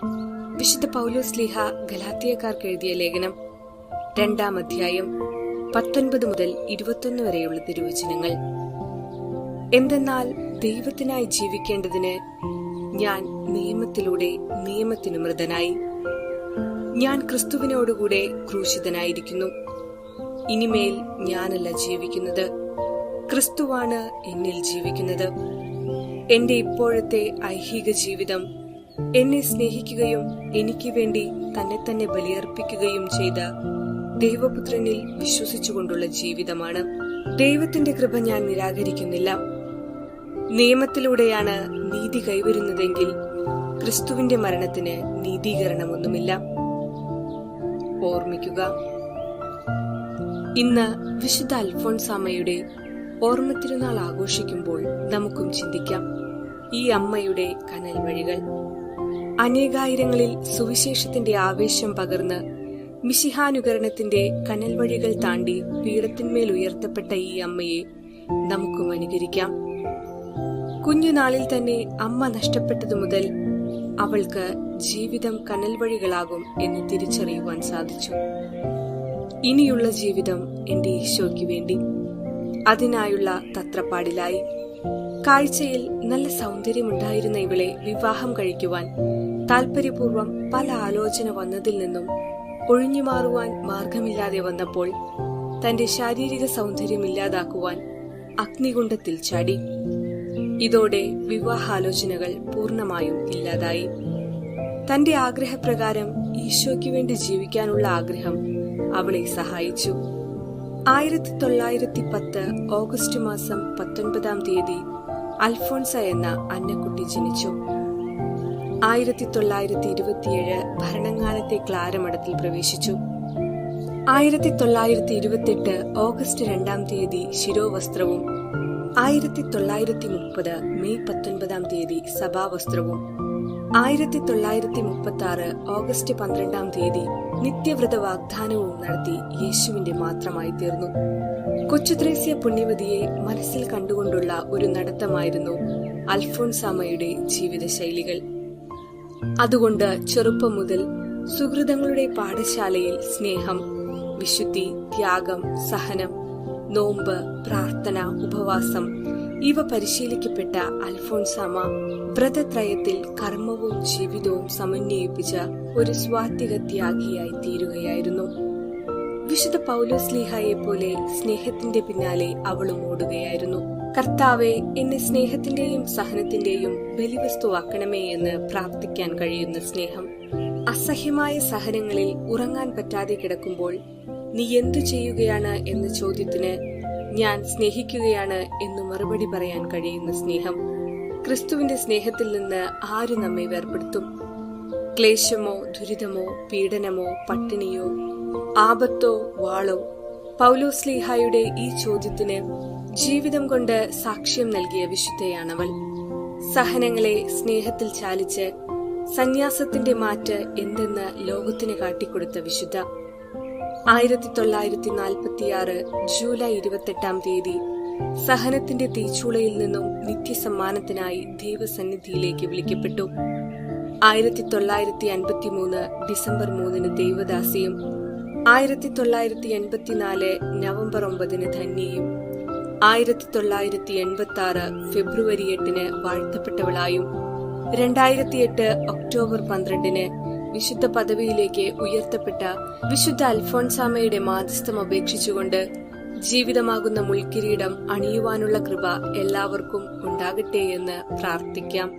വിശുദ്ധ പൗലോസ്ലീഹ ഗലാത്യക്കാർക്ക് എഴുതിയ ലേഖനം 2-ാം അധ്യായം 19 മുതൽ 21 വരെയുള്ള തിരുവചനങ്ങൾ. എന്തെന്നാൽ ദൈവത്തിനായി ജീവിക്കേണ്ടതിന് ഞാൻ നിയമത്തിലൂടെ നിയമത്തിനു മൃതനായി. ഞാൻ ക്രിസ്തുവിനോടുകൂടെ ക്രൂശിതനായിരിക്കുന്നു. ഇനിമേൽ ഞാനല്ല ജീവിക്കുന്നത്, ക്രിസ്തുവാണ് എന്നിൽ ജീവിക്കുന്നത്. എന്റെ ഇപ്പോഴത്തെ ഐഹിക ജീവിതം എന്നെ സ്നേഹിക്കുകയും എനിക്ക് വേണ്ടി തന്നെ ബലിയർപ്പിക്കുകയും ചെയ്ത ദൈവപുത്രനിൽ വിശ്വസിച്ചുകൊണ്ടുള്ള ജീവിതമാണ്. ദൈവത്തിന്റെ കൃപ ഞാൻ നിരാകരിക്കുന്നില്ല. നിയമത്തിലൂടെയാണ് നീതി കൈവരുന്നതെങ്കിൽ ക്രിസ്തുവിന്റെ മരണത്തിന് നീതീകരണമൊന്നുമില്ല. ഓർമ്മിക്കുക, ഇന്ന് വിശുദ്ധ അൽഫോൻസാമ്മയുടെ ഓർമ്മ തിരുനാൾ ആഘോഷിക്കുമ്പോൾ നമുക്കും ചിന്തിക്കാം ഈ അമ്മയുടെ കനൽ വഴികൾ. അനേകായിരങ്ങളിൽ സുവിശേഷത്തിന്റെ ആവേശം പകർന്ന് മിശിഹാനുകരണത്തിന്റെ കനൽ വഴികൾ താണ്ടി പീഠത്തിന്മേൽ ഉയർത്തപ്പെട്ട ഈ അമ്മയെ നമുക്കും അനുകരിക്കാം. കുഞ്ഞുനാളിൽ തന്നെ അമ്മ നഷ്ടപ്പെട്ടതു മുതൽ അവൾക്ക് ജീവിതം കനൽ വഴികളാകും എന്ന് തിരിച്ചറിയുവാൻ സാധിച്ചു. ഇനിയുള്ള ജീവിതം എന്റെ ഈശോയ്ക്ക് വേണ്ടി, അതിനായുള്ള തത്രപ്പാടിലായി. കാഴ്ചയിൽ നല്ല സൗന്ദര്യമുണ്ടായിരുന്ന ഇവളെ വിവാഹം കഴിക്കുവാൻ താൽപര്യപൂർവ്വം പല ആലോചന വന്നതിൽ നിന്നും ഒഴിഞ്ഞുമാറുവാൻ മാർഗമില്ലാതെ വന്നപ്പോൾ തന്റെ ശാരീരിക സൗന്ദര്യം ഇല്ലാതാക്കുവാൻ അഗ്നികുണ്ഡത്തിൽ ചാടി. ഇതോടെ വിവാഹാലോചനകൾ പൂർണ്ണമായും ഇല്ലാതായി. തന്റെ ആഗ്രഹപ്രകാരം ഈശോയ്ക്ക് വേണ്ടി ജീവിക്കാനുള്ള ആഗ്രഹം അവളെ സഹായിച്ചു. 1910 ഓഗസ്റ്റ് മാസം 19-ാം തീയതി അൽഫോൻസ എന്ന അന്നക്കുട്ടി ജനിച്ചു. 1927 ഭരണങ്ങാനത്തെ ക്ലാരമഠത്തിൽ പ്രവേശിച്ചു. 1928 ഓഗസ്റ്റ് 2-ാം തീയതി ശിരോവസ്ത്രവും 1930 മെയ് 19-ാം തീയതി സഭാവസ്ത്രവും 1936 ഓഗസ്റ്റ് 12-ാം തീയതി നിത്യവ്രത വാഗ്ദാനവും നടത്തി യേശുവിന്റെ മാത്രമായി തീർന്നു. കൊച്ചുത്രേസ്യ പുണ്യവതിയെ മനസ്സിൽ കണ്ടുകൊണ്ടുള്ള ഒരു നടത്തമായിരുന്നു അൽഫോൻസാമ്മയുടെ ജീവിതശൈലികൾ. അതുകൊണ്ട് ചെറുപ്പം മുതൽ സുഹൃതങ്ങളുടെ പാഠശാലയിൽ സ്നേഹം, വിശുദ്ധി, ത്യാഗം, സഹനം, നോമ്പ്, പ്രാർത്ഥന, ഉപവാസം ഇവ പരിശീലിക്കപ്പെട്ട അൽഫോൻസാമ്മ വ്രതത്രയത്തിൽ കർമ്മവും ജീവിതവും സമന്വയിപ്പിച്ച ഒരു സ്വാത്വിക ത്യാഗിയായി തീരുകയായിരുന്നു. വിശുദ്ധ പൗലോസ്ലീഹായെ പോലെ സ്നേഹത്തിന്റെ പിന്നാലെ അവളും ഓടുകയായിരുന്നു. കർത്താവെ, എന്നെ സ്നേഹത്തിന്റെയും സഹനത്തിന്റെയും ബലിവസ്തുവാക്കണമേ എന്ന് പ്രാർത്ഥിക്കാൻ കഴിയുന്ന സ്നേഹം. അസഹ്യമായ സഹനങ്ങളിൽ ഉറങ്ങാൻ പറ്റാതെ കിടക്കുമ്പോൾ നീ എന്തു ചെയ്യുകയാണ് എന്ന ചോദ്യത്തിന് ഞാൻ സ്നേഹിക്കുകയാണ് എന്ന് മറുപടി പറയാൻ കഴിയുന്ന സ്നേഹം. ക്രിസ്തുവിന്റെ സ്നേഹത്തിൽ നിന്ന് ആര് നമ്മെ വേർപെടുത്തും? ക്ലേശമോ, ദുരിതമോ, പീഡനമോ, പട്ടിണിയോ, ആപത്തോ, വാളോ? പൗലോസ്ലീഹായുടെ ഈ ചോദ്യത്തിന് ജീവിതം കൊണ്ട് സാക്ഷ്യം നൽകിയ വിശുദ്ധയാണവൾ. സഹനങ്ങളെ സ്നേഹത്തിൽ ചാലിച്ച് സന്യാസത്തിന്റെ മാറ്റ് എന്തെന്ന് ലോകത്തിന് കാട്ടിക്കൊടുത്ത വിശുദ്ധ. 1946 ജൂലൈ 28-ാം തീയതി സഹനത്തിന്റെ തീച്ചൂളയിൽ നിന്നും നിത്യസമ്മാനത്തിനായി ദൈവസന്നിധിയിലേക്ക് വിളിക്കപ്പെട്ടു. 1953 ഡിസംബർ 3 ദൈവദാസിയും 1984 നവംബർ 9 ധന്യയും 1986 ഫെബ്രുവരി 8 വാഴ്ത്തപ്പെട്ടവളായും 2008 ഒക്ടോബർ 12 വിശുദ്ധ പദവിയിലേക്ക് ഉയർത്തപ്പെട്ട വിശുദ്ധ അൽഫോൻസാമ്മയുടെ മാധ്യസ്ഥം അപേക്ഷിച്ചുകൊണ്ട് ജീവിതമാകുന്ന മുൾക്കിരീടം അണിയുവാനുള്ള കൃപ എല്ലാവർക്കും ഉണ്ടാകട്ടെ എന്ന് പ്രാർത്ഥിക്കാം.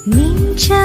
നെഞ്ചാ